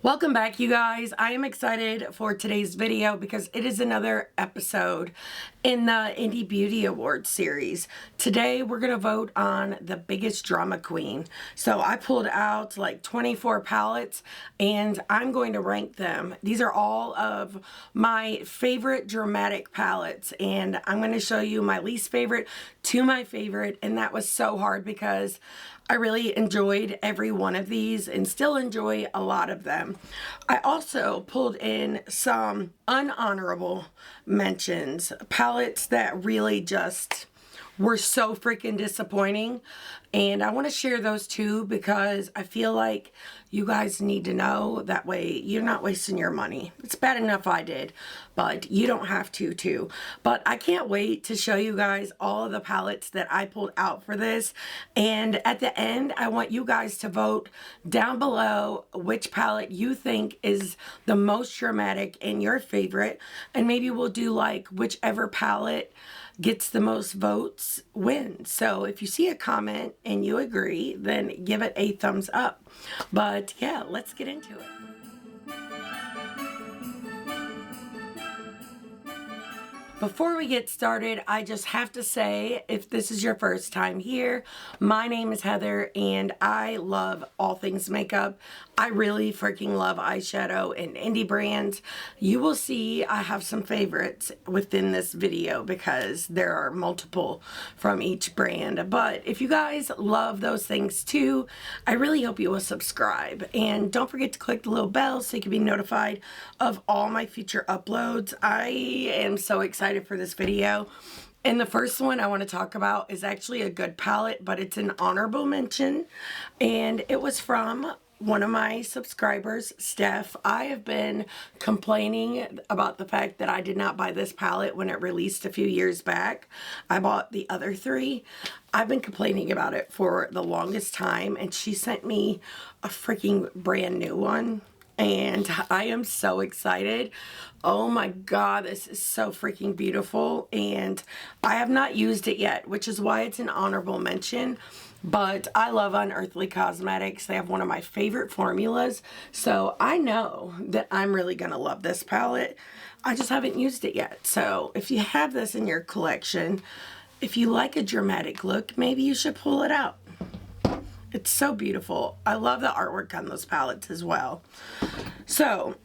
Welcome back, you guys. I am excited for today's video because it is another episode in the Indie Beauty Awards series. Today we're going to vote on the biggest drama queen. So I pulled out like 24 palettes and I'm going to rank them. These are all of my favorite dramatic palettes and I'm going to show you my least favorite to my favorite, and that was so hard because I really enjoyed every one of these and still enjoy a lot of them. I also pulled in some unhonorable mentions, palettes that really just were so freaking disappointing, and I want to share those too because I feel like you guys need to know, that way you're not wasting your money. It's bad enough I did, but you don't have to too. But I can't wait to show you guys all of the palettes that I pulled out for this, and at the end I want you guys to vote down below which palette you think is the most dramatic and your favorite, and maybe we'll do like whichever palette gets the most votes wins. So if you see a comment and you agree, then give it a thumbs up. But yeah, let's get into it. Before we get started, I just have to say, if this is your first time here, my name is Heather and I love all things makeup. I really freaking love eyeshadow and indie brands. You will see I have some favorites within this video because there are multiple from each brand. But if you guys love those things too, I really hope you will subscribe. And don't forget to click the little bell so you can be notified of all my future uploads. I am so excited for this video. And the first one I want to talk about is actually a good palette, but it's an honorable mention, and it was from one of my subscribers, Steph. I have been complaining about the fact that I did not buy this palette when it released a few years back. I bought the other three. I've been complaining about it for the longest time, and she sent me a freaking brand new one. And I am so excited. Oh my god, this is so freaking beautiful, and I have not used it yet, which is why it's an honorable mention. But I love Unearthly Cosmetics. They have one of my favorite formulas, so I know that I'm really gonna love this palette. I just haven't used it yet. So if you have this in your collection, if you like a dramatic look, maybe you should pull it out. It's so beautiful. I love the artwork on those palettes as well. So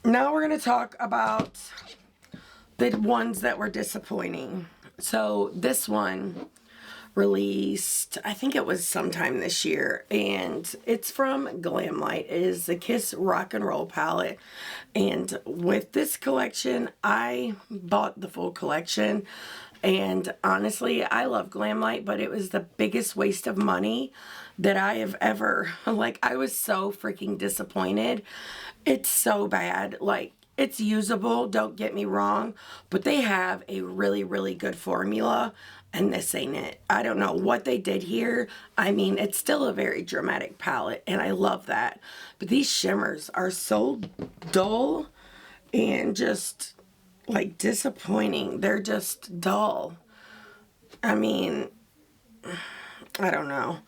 now we're going to talk about the ones that were disappointing. So this one released, I think it was sometime this year, and it's from Glam Light. It is the Kiss Rock and Roll palette, and with this collection I bought the full collection, and honestly I love Glam Light, but it was the biggest waste of money that I have ever, like, I was so freaking disappointed. It's so bad. Like, it's usable, don't get me wrong, but they have a really, really good formula, and this ain't it. I don't know what they did here. I mean, it's still a very dramatic palette, and I love that. But these shimmers are so dull and just, like, disappointing. They're just dull. I mean, I don't know.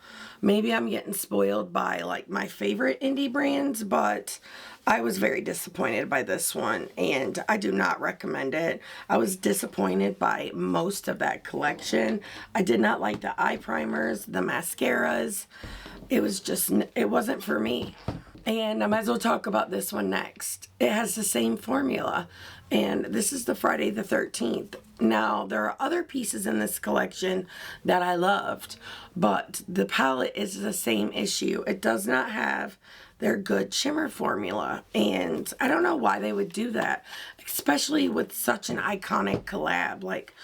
Maybe I'm getting spoiled by like my favorite indie brands, but I was very disappointed by this one and I do not recommend it. I was disappointed by most of that collection. I did not like the eye primers, the mascaras. It was just, it wasn't for me. And I might as well talk about this one next. It has the same formula, and this is the Friday the 13th. Now, there are other pieces in this collection that I loved, but the palette is the same issue. It does not have their good shimmer formula, and I don't know why they would do that, especially with such an iconic collab. Like,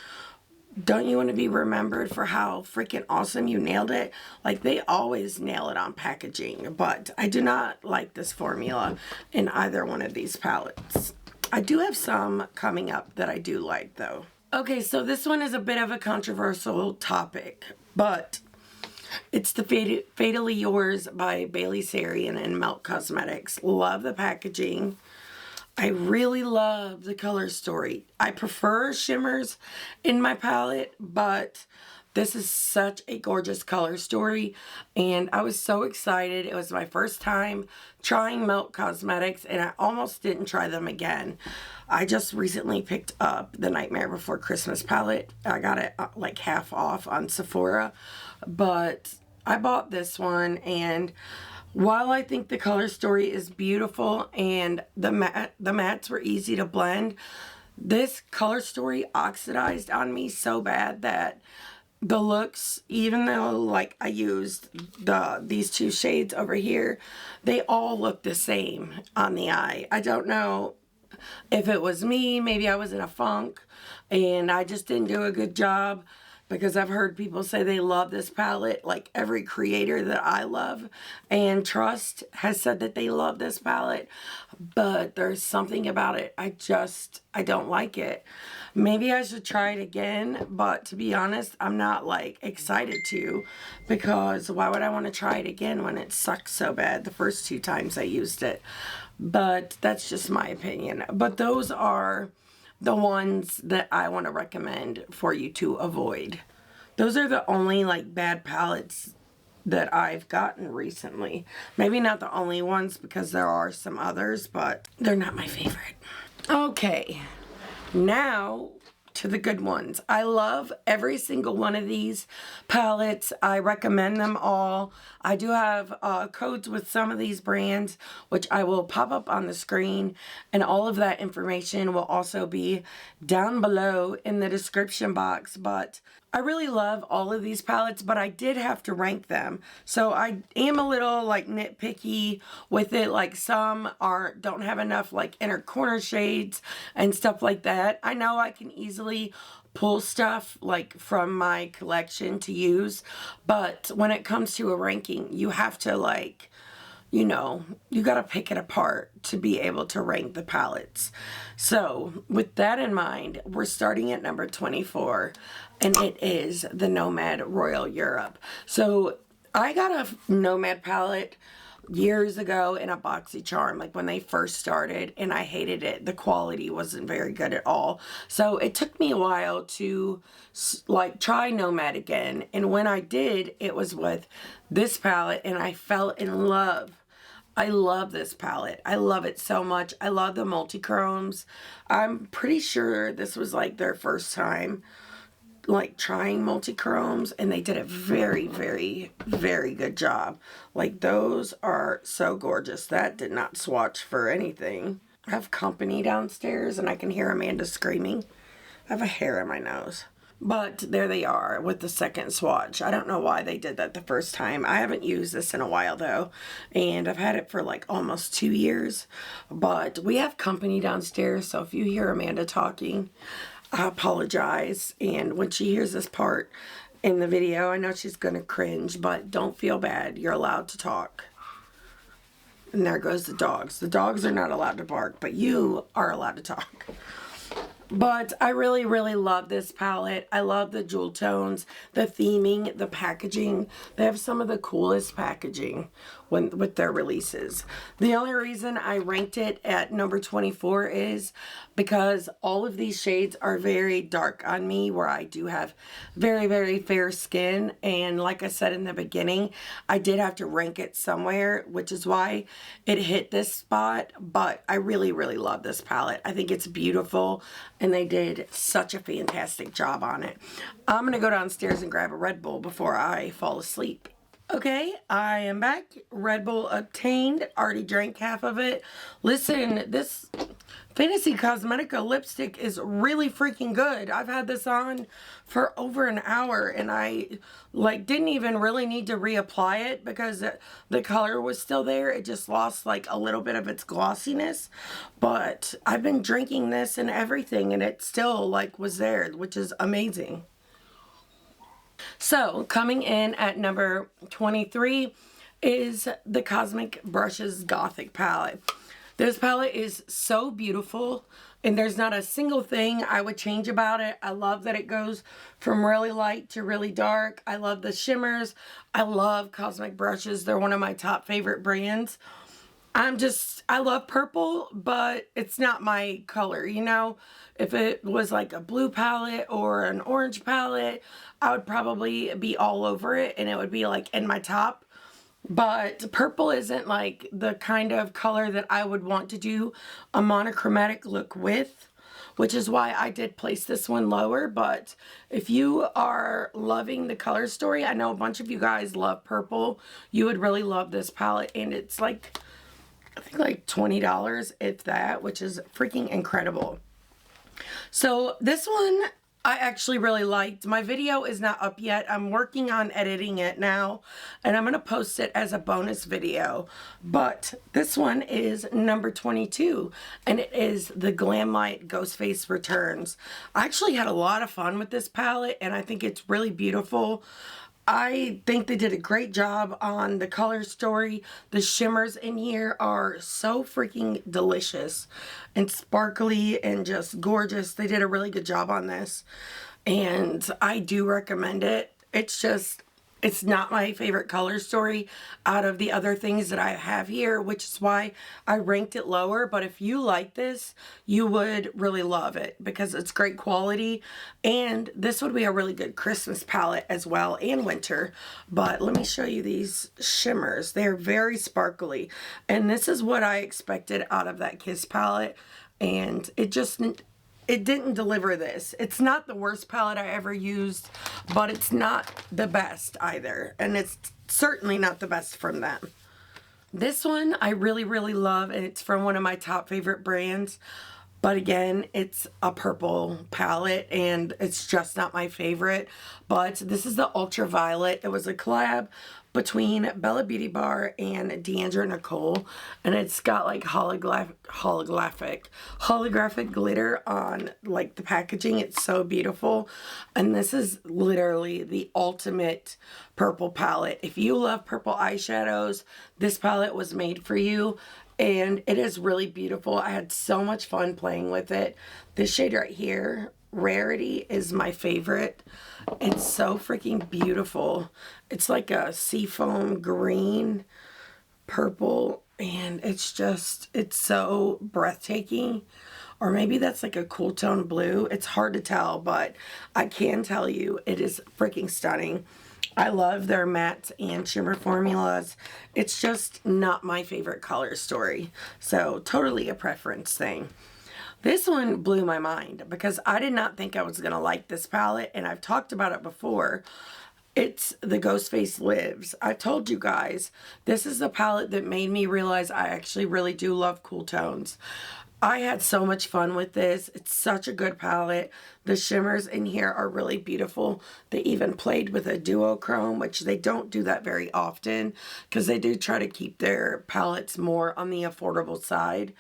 don't you want to be remembered for how freaking awesome you nailed it? Like, they always nail it on packaging, but I do not like this formula in either one of these palettes. I do have some coming up that I do like though. Okay, so this one is a bit of a controversial topic, but it's the Fatally Yours by Bailey Sarian and Melt Cosmetics. Love the packaging. I really love the color story. I prefer shimmers in my palette, but This is such a gorgeous color story, and I was so excited. It was my first time trying Milk Cosmetics, and I almost didn't try them again. I just recently picked up the Nightmare Before Christmas palette. I got it like half off on Sephora, but I bought this one, and while I think the color story is beautiful and the mattes were easy to blend, this color story oxidized on me so bad that the looks, even though like I used these two shades over here, they all look the same on the eye. I don't know if it was me, maybe I was in a funk and I just didn't do a good job, because I've heard people say they love this palette, like every creator that I love and trust has said that they love this palette, but there's something about it, I don't like it. Maybe I should try it again, but to be honest, I'm not like excited to, because why would I want to try it again when it sucked so bad the first 2 times I used it? But that's just my opinion. But those are the ones that I want to recommend for you to avoid. Those are the only like bad palettes that I've gotten recently. Maybe not the only ones, because there are some others, but they're not my favorite. Okay, now to the good ones. I love every single one of these palettes. I recommend them all. I do have codes with some of these brands, which I will pop up on the screen, and all of that information will also be down below in the description box. But I really love all of these palettes, but I did have to rank them. So I am a little like nitpicky with it. Like some don't have enough like inner corner shades and stuff like that. I know I can easily pull stuff like from my collection to use, but when it comes to a ranking, you have to like, you know, you got to pick it apart to be able to rank the palettes. So with that in mind, we're starting at number 24, and it is the Nomad Royal Europe. So I got a Nomad palette years ago in a BoxyCharm, like when they first started, and I hated it. The quality wasn't very good at all. So it took me a while to like try Nomad again, and when I did, it was with this palette, and I fell in love. I love this palette. I love it so much. I love the multi-chromes. I'm pretty sure this was like their first time like trying multi-chromes, and they did a very, very, very good job. Like those are so gorgeous. That did not swatch for anything. I have company downstairs and I can hear Amanda screaming. I have a hair in my nose. But there they are with the second swatch. I don't know why they did that the first time. I haven't used this in a while though, and I've had it for like almost 2 years. But we have company downstairs, so if you hear Amanda talking, I apologize. And when she hears this part in the video, I know she's gonna cringe, but don't feel bad. You're allowed to talk. And there goes the dogs. The dogs are not allowed to bark, but you are allowed to talk. But I really, really love this palette. I love the jewel tones, the theming, the packaging. They have some of the coolest packaging with their releases. The only reason I ranked it at number 24 is because all of these shades are very dark on me, where I do have very, very fair skin. And like I said in the beginning, I did have to rank it somewhere, which is why it hit this spot. But I really, really love this palette. I think it's beautiful, and they did such a fantastic job on it. I'm going to go downstairs and grab a Red Bull before I fall asleep. Okay, I am back. Red Bull obtained. Already drank half of it. Listen, this Fantasy Cosmetica lipstick is really freaking good. I've had this on for over an hour, and I like didn't even really need to reapply it because the color was still there. It just lost like a little bit of its glossiness. But I've been drinking this and everything, and it still like was there, which is amazing. So coming in at number 23 is the Cosmic Brushes Gothic palette. This palette is so beautiful, and there's not a single thing I would change about it. I love that it goes from really light to really dark. I love the shimmers. I love Cosmic Brushes. They're one of my top favorite brands. I love purple, but it's not my color, you know? If it was like a blue palette or an orange palette, I would probably be all over it and it would be like in my top. But purple isn't like the kind of color that I would want to do a monochromatic look with, which is why I did place this one lower. But if you are loving the color story, I know a bunch of you guys love purple, you would really love this palette. And it's like, I think like $20, if that, which is freaking incredible. So this one I actually really liked. My video is not up yet. I'm working on editing it now, and I'm going to post it as a bonus video. But this one is number 22, and it is the Glam Light Ghostface Returns. I actually had a lot of fun with this palette, and I think it's really beautiful. I think they did a great job on the color story. The shimmers in here are so freaking delicious and sparkly and just gorgeous. They did a really good job on this, and I do recommend it. It's not my favorite color story out of the other things that I have here, which is why I ranked it lower. But if you like this, you would really love it because it's great quality. And this would be a really good Christmas palette as well, and winter. But let me show you these shimmers. They're very sparkly. And this is what I expected out of that Kiss palette. And it didn't deliver this. It's not the worst palette I ever used, but it's not the best either. And it's certainly not the best from them. This one I really, really love, and it's from one of my top favorite brands. But again, it's a purple palette, and it's just not my favorite. But this is the Ultraviolet. It was a collab between Bella Beauty Bar and Deandra Nicole, and it's got like holographic glitter on like the packaging. It's so beautiful, and this is literally the ultimate purple palette. If you love purple eyeshadows, this palette was made for you. And it is really beautiful. I had so much fun playing with it. This shade right here, Rarity, is my favorite. It's so freaking beautiful. It's like a seafoam green, purple, and it's so breathtaking. Or maybe that's like a cool tone blue. It's hard to tell, but I can tell you it is freaking stunning. I love their matte and shimmer formulas. It's just not my favorite color story. So totally a preference thing. This one blew my mind because I did not think I was going to like this palette, and I've talked about it before. It's the Ghostface Lives. I told you guys, this is a palette that made me realize I actually really do love cool tones. I had so much fun with this. It's such a good palette. The shimmers in here are really beautiful. They even played with a duochrome, which they don't do that very often because they do try to keep their palettes more on the affordable side.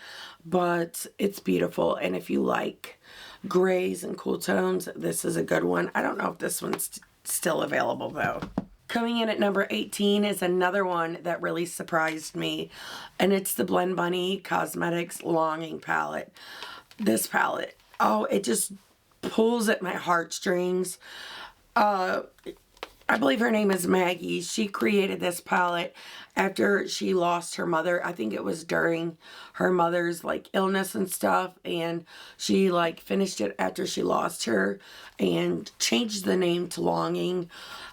But it's beautiful. And if you like grays and cool tones, this is a good one. I don't know if this one's still available though. Coming in at number 18 is another one that really surprised me, and it's the BLENDBUNNY Cosmetics Longing Palette. This palette, oh, it just pulls at my heartstrings. I believe her name is Maggie. She created this palette after she lost her mother. I think it was during her mother's like illness and stuff, and she like finished it after she lost her and changed the name to Longing.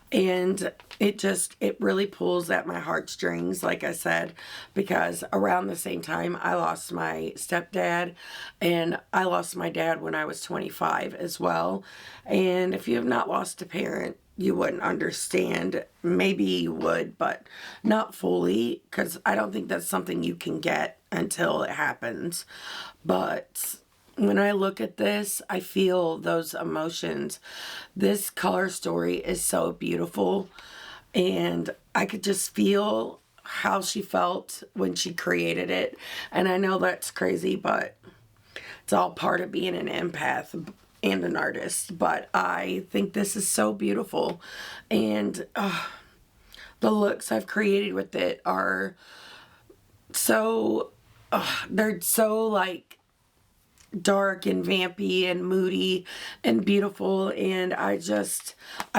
And it really pulls at my heartstrings, like I said, because around the same time I lost my stepdad, and I lost my dad when I was 25 as well. And if you have not lost a parent, you wouldn't understand. Maybe you would, but not fully, because I don't think that's something you can get until it happens. But when I look at this, I feel those emotions. This color story is so beautiful, and I could just feel how she felt when she created it. And I know that's crazy, but it's all part of being an empath and an artist. But I think this is so beautiful, and the looks I've created with it are so, they're so like dark and vampy and moody and beautiful, and I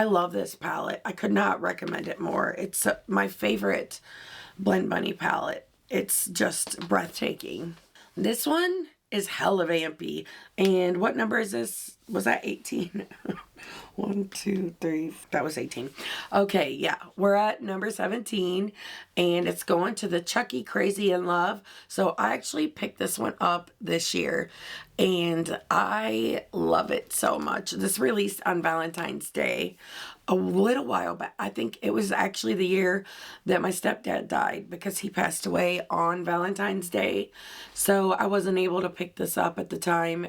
love this palette. I could not recommend it more. It's my favorite BLENDBUNNY palette. it's just breathtaking. This one is hella vampy. And what number is this? Was that 18? 1, 2, 3. That was 18. Okay, yeah. We're at number 17. And it's going to the Chucky Crazy in Love. So I actually picked this one up this year. And I love it so much. This released on Valentine's Day a little while back. I think it was actually the year that my stepdad died, because he passed away on Valentine's Day. So I wasn't able to pick this up at the time.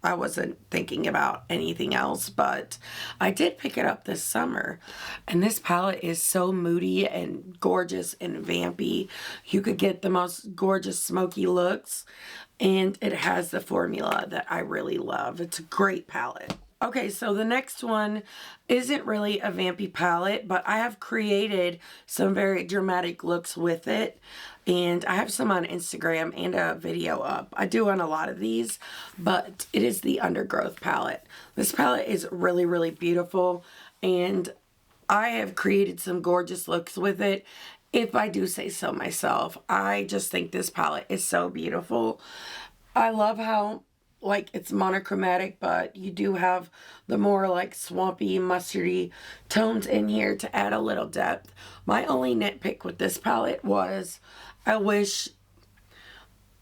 I wasn't thinking about anything else, but I did pick it up this summer. And this palette is so moody and gorgeous and vampy. You could get the most gorgeous smoky looks, and it has the formula that I really love. It's a great palette. Okay, so the next one isn't really a vampy palette, but I have created some very dramatic looks with it. And I have some on Instagram and a video up. I do on a lot of these, but it is the Undergrowth palette. This palette is really, really beautiful. And I have created some gorgeous looks with it, if I do say so myself. I just think this palette is so beautiful. I love how, like, it's monochromatic, but you do have the more like swampy, mustardy tones in here to add a little depth. My only nitpick with this palette was I wish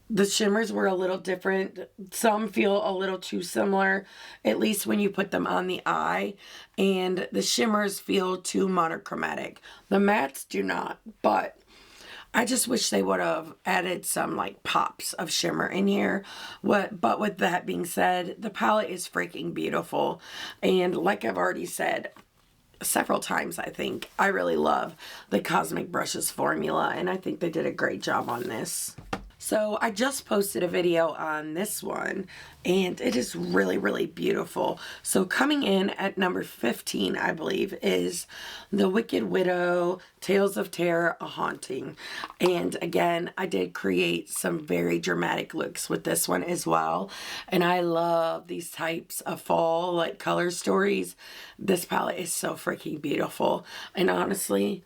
the shimmers were a little different. Some feel a little too similar, at least when you put them on the eye, and the shimmers feel too monochromatic. The mattes do not, but I just wish they would have added some like pops of shimmer in here. But with that being said, the palette is freaking beautiful. And like I've already said several times, I think, I really love the Cosmic Brushes formula. And I think they did a great job on this. So I just posted a video on this one, and it is really, really beautiful. So coming in at number 15, I believe, is The Wicked Widow, Tales of Terror, A Haunting. And again, I did create some very dramatic looks with this one as well. And I love these types of fall, like, color stories. This palette is so freaking beautiful. And honestly,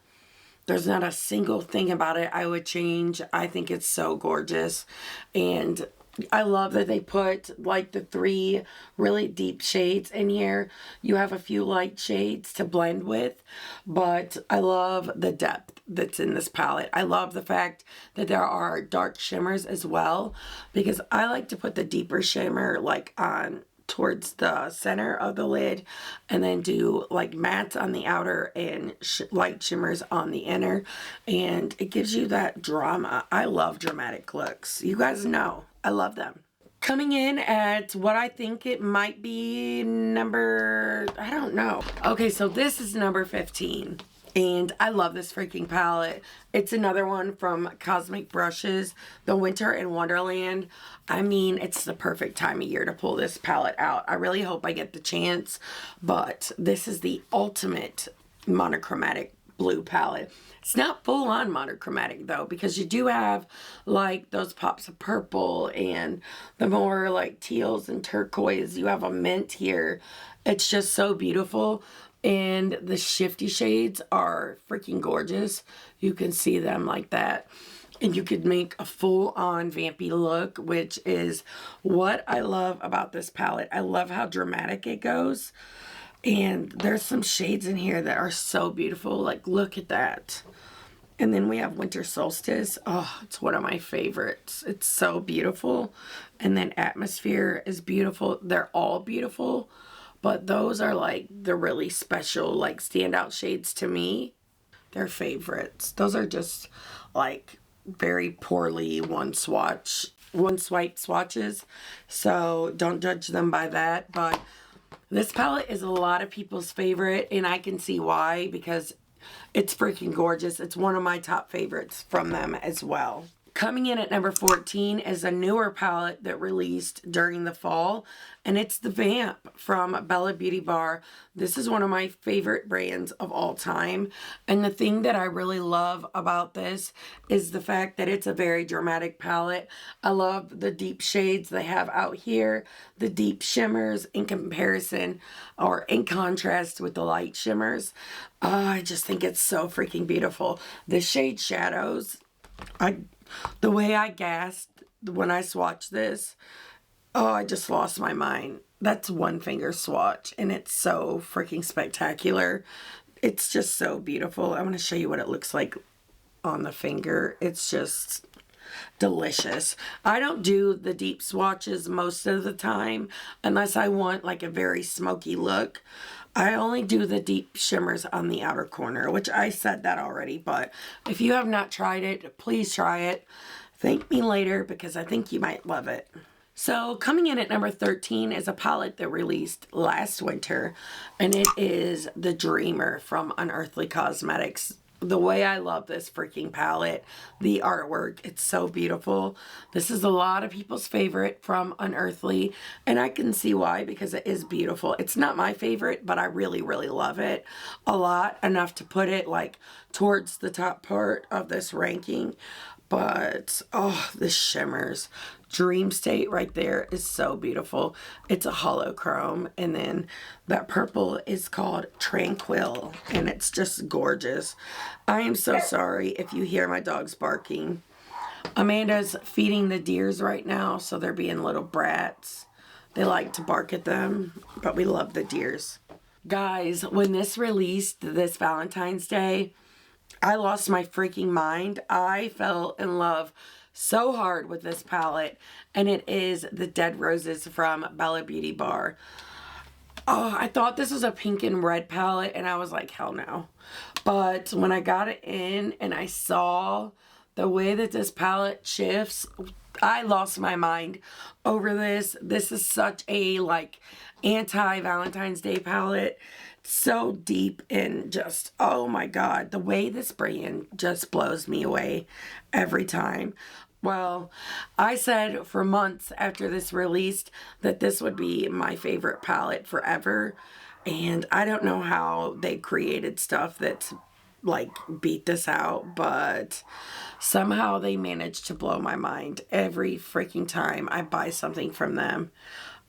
there's not a single thing about it I would change. I think it's so gorgeous. And I love that they put like the 3 really deep shades in here. You have a few light shades to blend with, but I love the depth that's in this palette. I love the fact that there are dark shimmers as well, because I like to put the deeper shimmer like on towards the center of the lid, and then do like mattes on the outer and light shimmers on the inner, and it gives you that drama. I love dramatic looks. You guys know I love them. Coming in at what I think it might be number, I don't know. Okay, so this is number 15. And I love this freaking palette. It's another one from Cosmic Brushes, the Winter in Wonderland. I mean, it's the perfect time of year to pull this palette out. I really hope I get the chance, but this is the ultimate monochromatic blue palette. It's not full on monochromatic though, because you do have like those pops of purple and the more like teals and turquoise. You have a mint here. It's just so beautiful. And the shifty shades are freaking gorgeous. You can see them like that. And you could make a full-on vampy look, which is what I love about this palette. I love how dramatic it goes. And there's some shades in here that are so beautiful. Like, look at that. And then we have Winter Solstice. Oh, it's one of my favorites. It's so beautiful. And then Atmosphere is beautiful. They're all beautiful. But those are like the really special, like, standout shades to me. They're favorites. Those are just like very poorly one swipe swatches. So don't judge them by that. But this palette is a lot of people's favorite, and I can see why, because it's freaking gorgeous. It's one of my top favorites from them as well. Coming in at number 14 is a newer palette that released during the fall, and it's the Vamp from Bella Beauty Bar. This is one of my favorite brands of all time, and the thing that I really love about this is the fact that it's a very dramatic palette. I love the deep shades they have out here, the deep shimmers in comparison or in contrast with the light shimmers. I just think it's so freaking beautiful. The shade Shadows, The way I gasped when I swatched this, oh, I just lost my mind. That's one finger swatch, and it's so freaking spectacular. It's just so beautiful. I want to show you what it looks like on the finger. It's just delicious. I don't do the deep swatches most of the time unless I want like a very smoky look. I only do the deep shimmers on the outer corner, which I said that already, but if you have not tried it, please try it. Thank me later because I think you might love it. So coming in at number 13 is a palette that released last winter, and it is the Dreamer from Unearthly Cosmetics. The way I love this freaking palette, the artwork, it's so beautiful. This is a lot of people's favorite from Unearthly, and I can see why, because it is beautiful. It's not my favorite, but I really, really love it a lot, enough to put it like towards the top part of this ranking. But, oh, the shimmers. Dream State right there is so beautiful. It's a hollow chrome. And then that purple is called Tranquil. And it's just gorgeous. I am so sorry if you hear my dogs barking. Amanda's feeding the deers right now, so they're being little brats. They like to bark at them, but we love the deers. Guys, when this released this Valentine's Day, I lost my freaking mind. I fell in love so hard with this palette, and it is the Dead Roses from Bella Beauty Bar. Oh, I thought this was a pink and red palette, and I was like, hell no. But when I got it in and I saw the way that this palette shifts, I lost my mind over this. This is such a like anti-Valentine's Day palette. So deep and just, oh my god, the way this brand just blows me away every time. Well, I said for months after this released that this would be my favorite palette forever, and I don't know how they created stuff that's like beat this out, but somehow they managed to blow my mind every freaking time I buy something from them.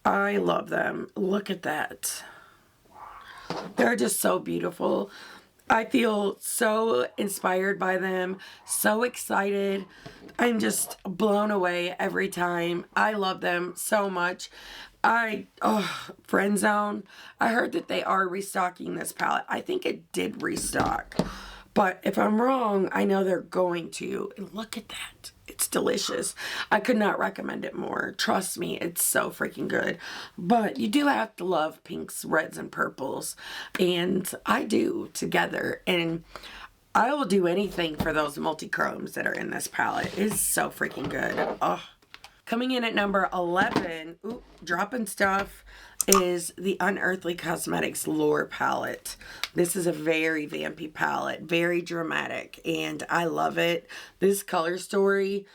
I love them. Look at that. They're just so beautiful. I feel so inspired by them, so excited. I'm just blown away every time. I love them so much. Friend Zone. I heard that they are restocking this palette. I think it did restock. But if I'm wrong, I know they're going to. And look at that. It's delicious. I could not recommend it more. Trust me, it's so freaking good. But you do have to love pinks, reds, and purples. And I do together. And I will do anything for those multi-chromes that are in this palette. It's so freaking good. Oh. Coming in at number 11, dropping stuff, is the Unearthly Cosmetics Lure palette. This is a very vampy palette, very dramatic, and I love it. This color story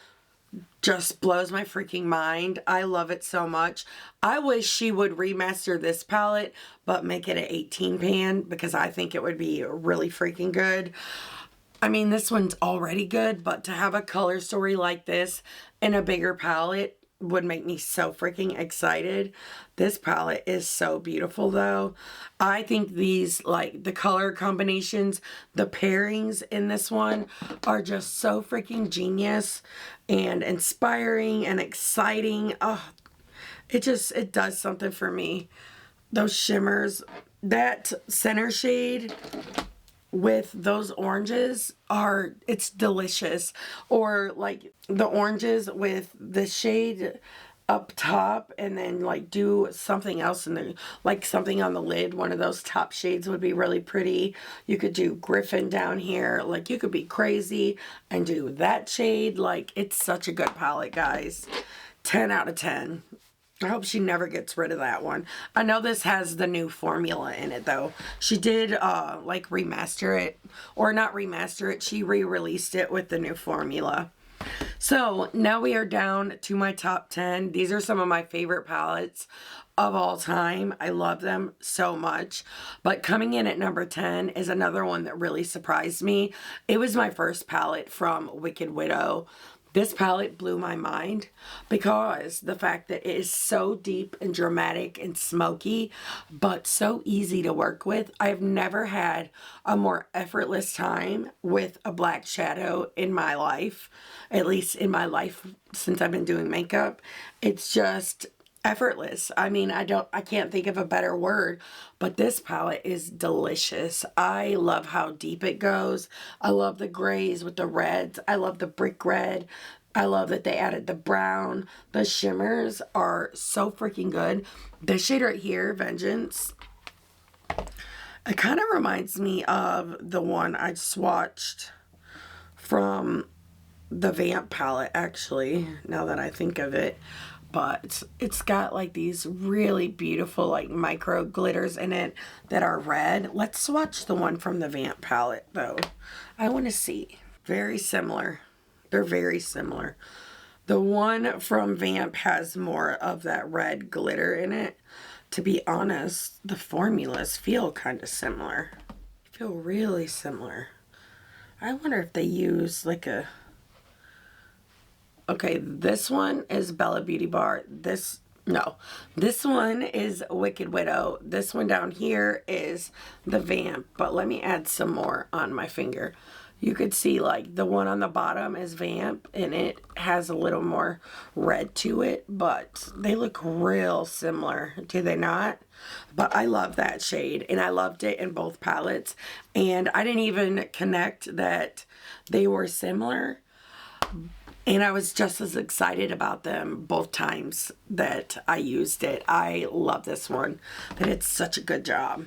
just blows my freaking mind. I love it so much. I wish she would remaster this palette, but make it an 18 pan, because I think it would be really freaking good. I mean, this one's already good, but to have a color story like this in a bigger palette would make me so freaking excited. This palette is so beautiful though. I think these, like the color combinations, the pairings in this one are just so freaking genius and inspiring and exciting. Oh, it does something for me. Those shimmers, that center shade with those oranges it's delicious. Or like the oranges with the shade up top, and then like do something else in the, like something on the lid. One of those top shades would be really pretty. You could do Griffin down here. Like you could be crazy and do that shade. Like it's such a good palette, guys. 10 out of 10. I hope she never gets rid of that one. I know this has the new formula in it though. She did like remaster it, or not remaster it, she re-released it with the new formula. So now we are down to my top 10. These are some of my favorite palettes of all time. I love them so much. But coming in at number 10 is another one that really surprised me. It was my first palette from Wicked Widow. This palette blew my mind because the fact that it is so deep and dramatic and smoky, but so easy to work with. I've never had a more effortless time with a black shadow in my life, at least in my life since I've been doing makeup. It's just effortless. I mean, I can't think of a better word, but this palette is delicious. I love how deep it goes. I love the grays with the reds. I love the brick red. I love that they added the brown. The shimmers are so freaking good. This shade right here, Vengeance, it kind of reminds me of the one I swatched from the Vamp palette, actually, now that I think of it. But it's got like these really beautiful like micro glitters in it that are red. Let's swatch the one from the Vamp palette though. I want to see. Very similar. They're very similar. The one from Vamp has more of that red glitter in it. To be honest, the formulas feel kind of similar. Feel really similar. I wonder if they use like a... Okay, this one is Bella Beauty Bar. This one is Wicked Widow. This one down here is the Vamp. But let me add some more on my finger. You could see like the one on the bottom is Vamp and it has a little more red to it. But they look real similar, do they not? But I love that shade and I loved it in both palettes. And I didn't even connect that they were similar. And I was just as excited about them both times that I used it. I love this one. They did such a good job.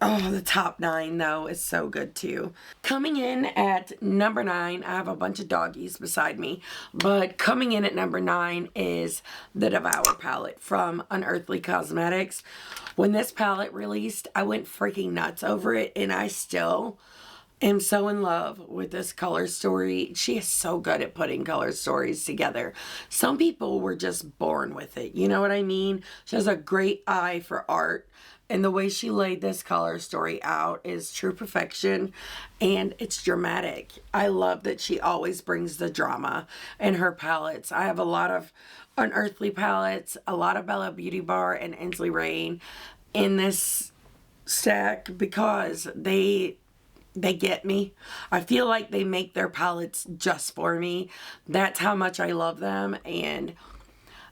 Oh, the top 9 though is so good too. Coming in at number 9, I have a bunch of doggies beside me. But coming in at number 9 is the Devour palette from Unearthly Cosmetics. When this palette released, I went freaking nuts over it and I still... am so in love with this color story. She is so good at putting color stories together. Some people were just born with it. You know what I mean? She has a great eye for art. And the way she laid this color story out is true perfection. And it's dramatic. I love that she always brings the drama in her palettes. I have a lot of Unearthly palettes, a lot of Bella Beauty Bar and Inslee Rain in this stack because they get me. I feel like they make their palettes just for me. That's how much I love them, and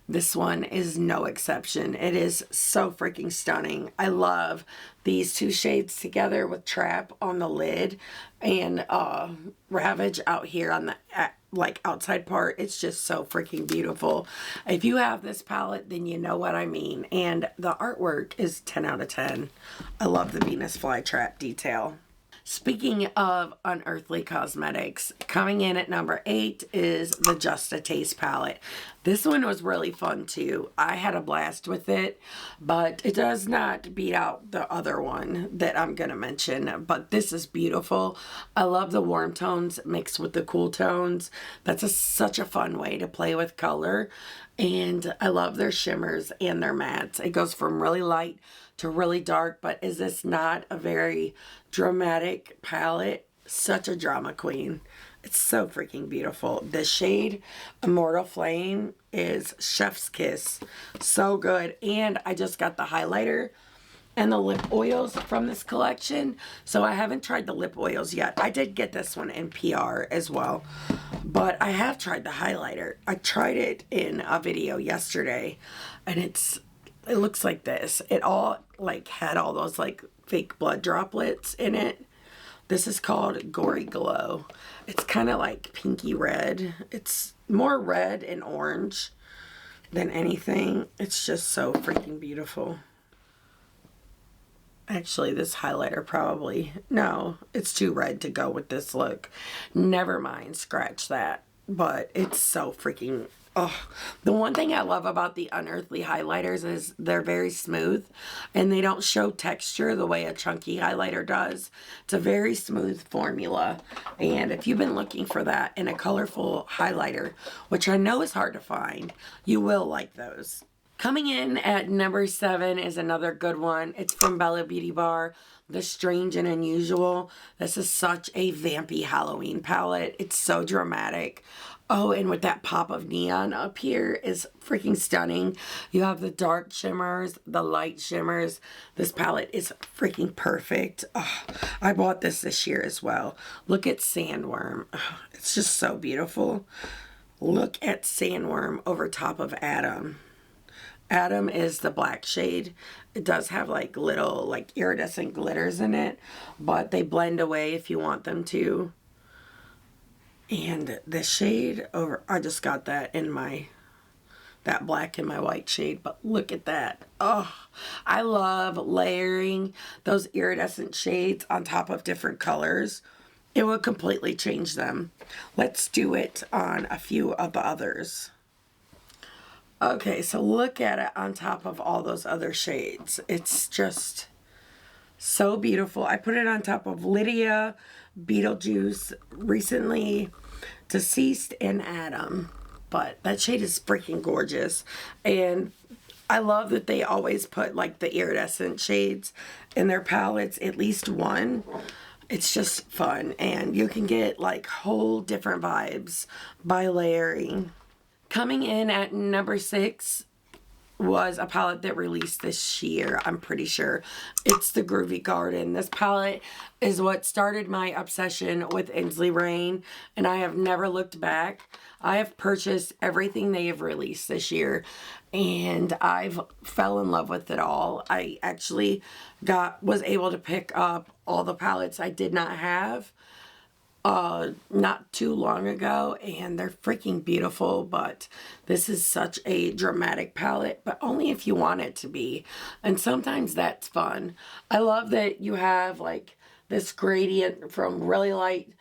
this one is no exception. It is so freaking stunning. I love these two shades together with Trap on the lid and Ravage out here on the like outside part. It's just so freaking beautiful. If you have this palette, then you know what I mean. And the artwork is 10 out of 10. I love the Venus flytrap detail. Speaking of Unearthly Cosmetics, coming in at number 8 is the Just a Taste palette. This one was really fun too. I had a blast with it, but it does not beat out the other one that I'm going to mention. But this is beautiful. I love the warm tones mixed with the cool tones. That's such a fun way to play with color. And I love their shimmers and their mattes. It goes from really light to really dark, but is this not a very dramatic palette? Such a drama queen. It's so freaking beautiful. This shade, Immortal Flame, is Chef's Kiss. So good. And I just got the highlighter and the lip oils from this collection. So I haven't tried the lip oils yet. I did get this one in PR as well. But I have tried the highlighter. I tried it in a video yesterday. And it looks like this. It all like had all those like fake blood droplets in it. This is called Gory Glow. It's kind of like pinky red. It's more red and orange than anything. It's just so freaking beautiful. Actually, this highlighter probably... No, it's too red to go with this look. Never mind, scratch that. But it's so freaking... Oh, the one thing I love about the Unearthly highlighters is they're very smooth and they don't show texture the way a chunky highlighter does. It's a very smooth formula, and if you've been looking for that in a colorful highlighter, which I know is hard to find, you will like those. Coming in at number 7 is another good one. It's from Bella Beauty Bar, The Strange and Unusual. This is such a vampy Halloween palette. It's so dramatic. Oh, and with that pop of neon up here is freaking stunning. You have the dark shimmers, the light shimmers. This palette is freaking perfect. Oh, I bought this year as well. Look at Sandworm. Oh, it's just so beautiful. Look at Sandworm over top of Atom. Atom is the black shade. It does have like little like iridescent glitters in it, but they blend away if you want them to. And the shade over, I just got that in that black in my white shade, but look at that. Oh, I love layering those iridescent shades on top of different colors. It will completely change them. Let's do it on a few of the others. Okay, so look at it on top of all those other shades. It's just so beautiful. I put it on top of Lydia, Beetlejuice, recently Deceased, and Atom. But that shade is freaking gorgeous. And I love that they always put like the iridescent shades in their palettes, at least one. It's just fun. And you can get like whole different vibes by layering. Coming in at number 6 was a palette that released this year, I'm pretty sure. It's the Groovy Garden. This palette is what started my obsession with Inslee Rain, and I have never looked back. I have purchased everything they have released this year, and I've fell in love with it all. I actually was able to pick up all the palettes I did not have not too long ago, and they're freaking beautiful. But this is such a dramatic palette, but only if you want it to be, and sometimes that's fun. I love that you have like this gradient from really light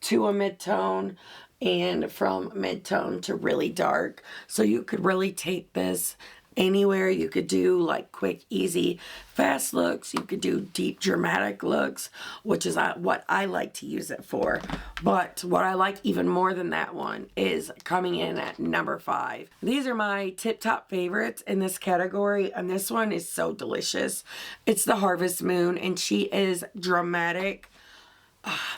to a mid-tone, and from mid-tone to really dark, so you could really take this anywhere. You could do like quick, easy, fast looks. You could do deep, dramatic looks, which is what I like to use it for. But what I like even more than that one is coming in at number 5. These are my tip-top favorites in this category, and this one is so delicious. It's the Harvest Moon, and she is dramatic.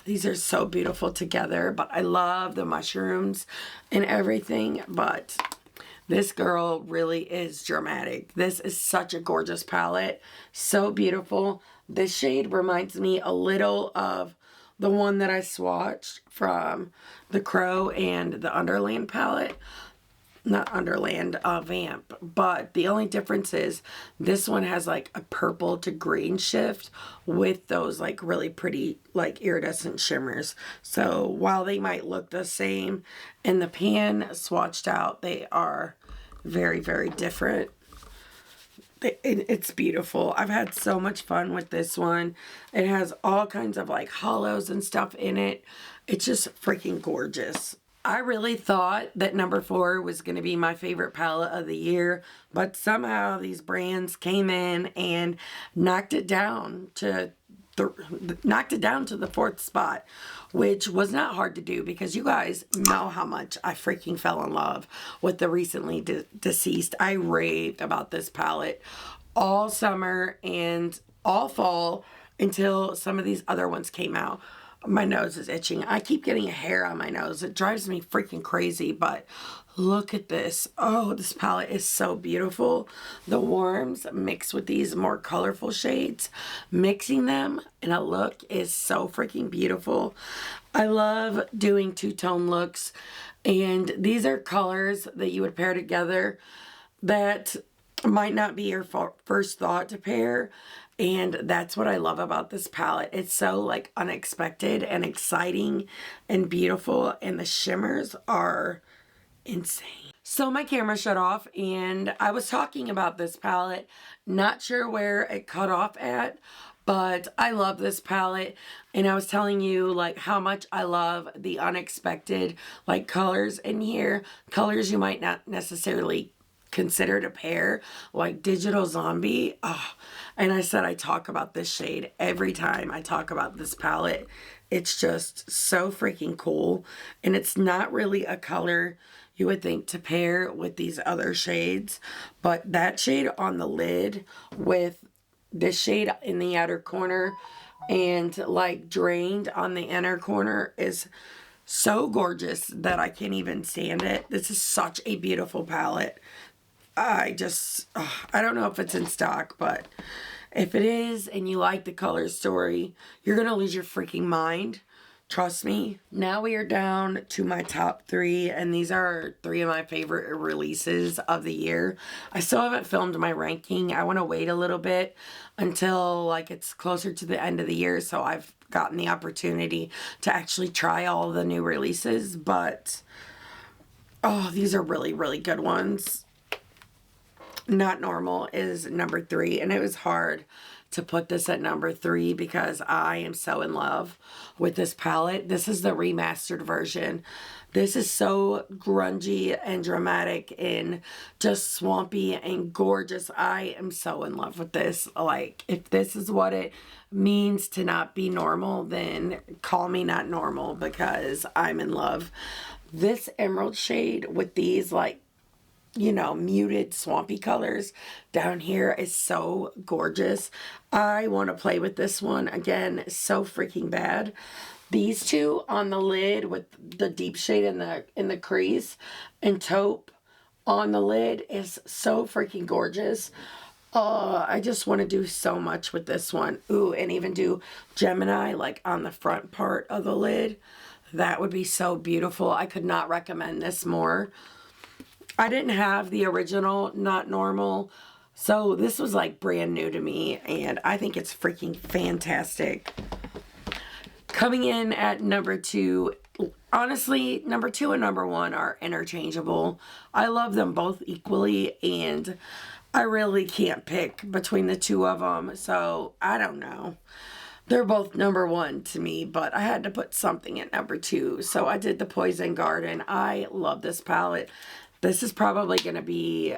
These are so beautiful together, but I love the mushrooms and everything, but this girl really is dramatic. This is such a gorgeous palette. So beautiful. This shade reminds me a little of the one that I swatched from the Crow and the Underland palette. Not Underland, Vamp. But the only difference is this one has like a purple to green shift with those like really pretty like iridescent shimmers. So while they might look the same in the pan swatched out, they are very, very different. It's beautiful. I've had so much fun with this one. It has all kinds of like hollows and stuff in it. It's just freaking gorgeous. I really thought that number 4 was going to be my favorite palette of the year, but somehow these brands came in and knocked it down to the 4th spot, which was not hard to do because you guys know how much I freaking fell in love with the recently deceased. I raved about this palette all summer and all fall until some of these other ones came out. My nose is itching. I keep getting a hair on my nose. It drives me freaking crazy, but look at this. Oh, this palette is so beautiful. The warms mixed with these more colorful shades, mixing them in a look is so freaking beautiful. I love doing two-tone looks, and these are colors that you would pair together that might not be your first thought to pair. And that's what I love about this palette. It's so like unexpected and exciting and beautiful, and the shimmers are insane. So my camera shut off and I was talking about this palette, not sure where it cut off at, but I love this palette, and I was telling you like how much I love the unexpected like colors in here, colors you might not necessarily consider to pair, like Digital Zombie. Oh, and I said I talk about this shade every time I talk about this palette. It's just so freaking cool, and it's not really a color you would think to pair with these other shades, but that shade on the lid with this shade in the outer corner and like Drained on the inner corner is so gorgeous that I can't even stand it. This is such a beautiful palette. I don't know if it's in stock, but if it is and you like the color story, you're going to lose your freaking mind. Trust me. Now we are down to my top 3, and these are 3 of my favorite releases of the year. I still haven't filmed my ranking. I want to wait a little bit until like it's closer to the end of the year, so I've gotten the opportunity to actually try all of the new releases. But oh, these are really, really good ones. Not Normal is number 3, and it was hard to put this at number 3 because I am so in love with this palette. This is the remastered version. This is so grungy and dramatic and just swampy and gorgeous. I am so in love with this. Like, if this is what it means to not be normal, then call me not normal, because I'm in love. This emerald shade with these, like, you know, muted swampy colors down here is so gorgeous. I want to play with this one again so freaking bad. These two on the lid with the deep shade in the crease and taupe on the lid is so freaking gorgeous. I just want to do so much with this one. Ooh, and even do Gemini like on the front part of the lid. That would be so beautiful. I could not recommend this more. I didn't have the original Not Normal, so this was like brand new to me, and I think it's freaking fantastic. Coming in at number 2, honestly, number 2 and number 1 are interchangeable. I love them both equally, and I really can't pick between the two of them, so I don't know. They're both number 1 to me, but I had to put something at number 2, so I did the Poison Garden. I love this palette. This is probably going to be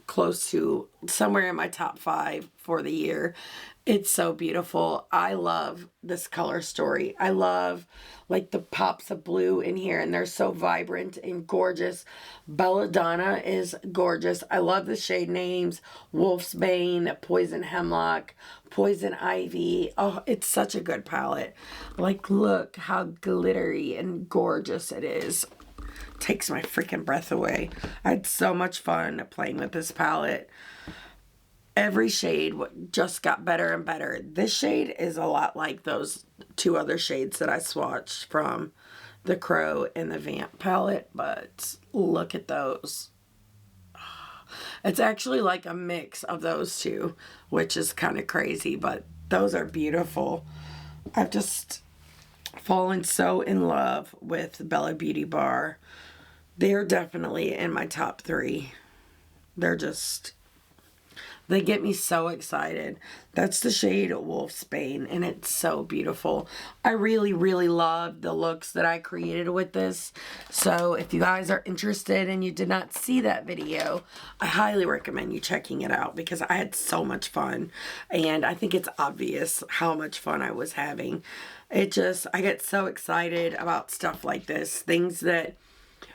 close to somewhere in my top 5 for the year. It's so beautiful. I love this color story. I love like the pops of blue in here, and they're so vibrant and gorgeous. Belladonna is gorgeous. I love the shade names. Wolf's Bane, Poison Hemlock, Poison Ivy. Oh, it's such a good palette. Like, look how glittery and gorgeous it is. Takes my freaking breath away. I had so much fun playing with this palette. Every shade just got better and better. This shade is a lot like those 2 other shades that I swatched from the Crow and the Vamp palette, but look at those. It's actually like a mix of those 2, which is kind of crazy, but those are beautiful. I've just fallen so in love with Bella Beauty Bar. They're definitely in my top 3. They get me so excited. That's the shade Wolf's Bane, and it's so beautiful. I really, really love the looks that I created with this. So if you guys are interested and you did not see that video, I highly recommend you checking it out, because I had so much fun. And I think it's obvious how much fun I was having. I get so excited about stuff like this. Things that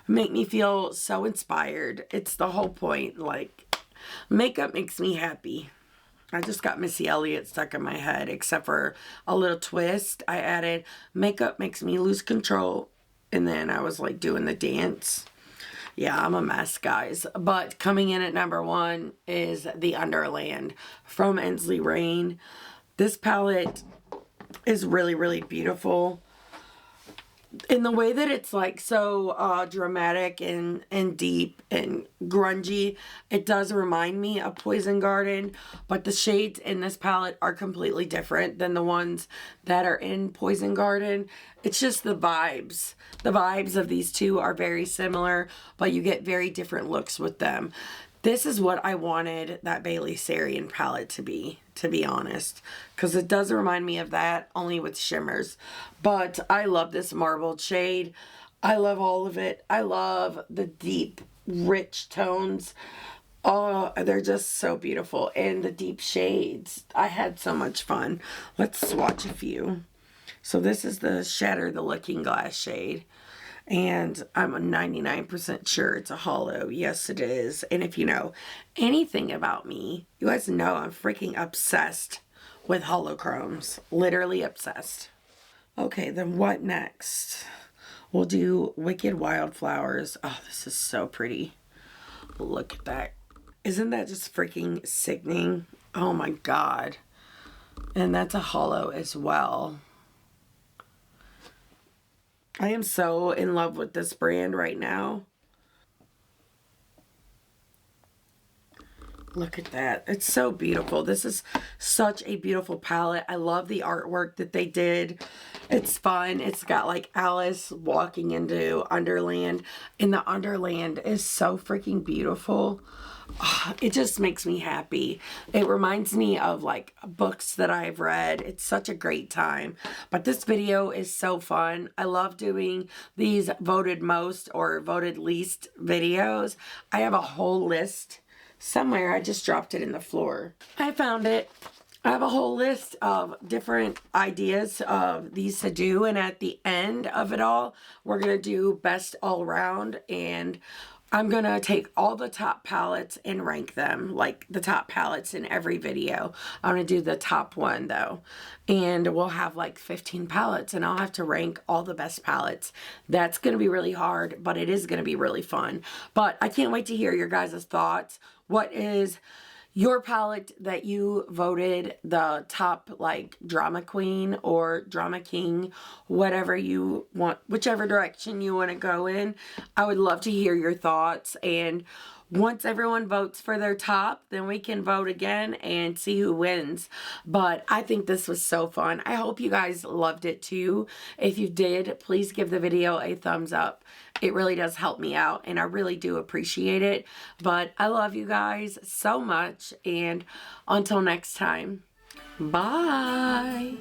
make me feel so inspired. It's the whole point. Like, makeup makes me happy. I just got Missy Elliott stuck in my head, except for a little twist. I added makeup makes me lose control, and then I was like doing the dance. Yeah, I'm a mess, guys. But coming in at number 1 is the Underland from Ensley Rain. This palette is really, really beautiful. In the way that it's like so dramatic and deep and grungy, it does remind me of Poison Garden, but the shades in this palette are completely different than the ones that are in Poison Garden. It's just the vibes. The vibes of these 2 are very similar, but you get very different looks with them. This is what I wanted that Bailey Sarian palette to be honest. Because it does remind me of that, only with shimmers. But I love this marbled shade. I love all of it. I love the deep, rich tones. Oh, they're just so beautiful. And the deep shades. I had so much fun. Let's swatch a few. So this is the Shatter the Looking Glass shade. And I'm 99% sure it's a hollow. Yes, it is. And if you know anything about me, you guys know I'm freaking obsessed with holochromes. Literally obsessed. Okay, then what next? We'll do Wicked Wildflowers. Oh, this is so pretty. Look at that. Isn't that just freaking sickening? Oh my God. And that's a hollow as well. I am so in love with this brand right now. Look at that. It's so beautiful. This is such a beautiful palette. I love the artwork that they did. It's fun. It's got like Alice walking into Underland. And the Underland is so freaking beautiful. Oh, it just makes me happy. It reminds me of like books that I've read. It's such a great time. But this video is so fun. I love doing these voted most or voted least videos. I have a whole list somewhere. I just dropped it in the floor. I found it. I have a whole list of different ideas of these to do, and at the end of it all, we're going to do best all around, and I'm going to take all the top palettes and rank them, like the top palettes in every video. I'm going to do the top one though, and we'll have like 15 palettes, and I'll have to rank all the best palettes. That's going to be really hard, but it is going to be really fun. But I can't wait to hear your guys' thoughts. What is your palette that you voted the top, like drama queen or drama king, whatever you want, whichever direction you want to go in? I would love to hear your thoughts. And once everyone votes for their top, then we can vote again and see who wins. But I think this was so fun. I hope you guys loved it too. If you did, please give the video a thumbs up. It really does help me out, and I really do appreciate it. But I love you guys so much, and until next time, bye.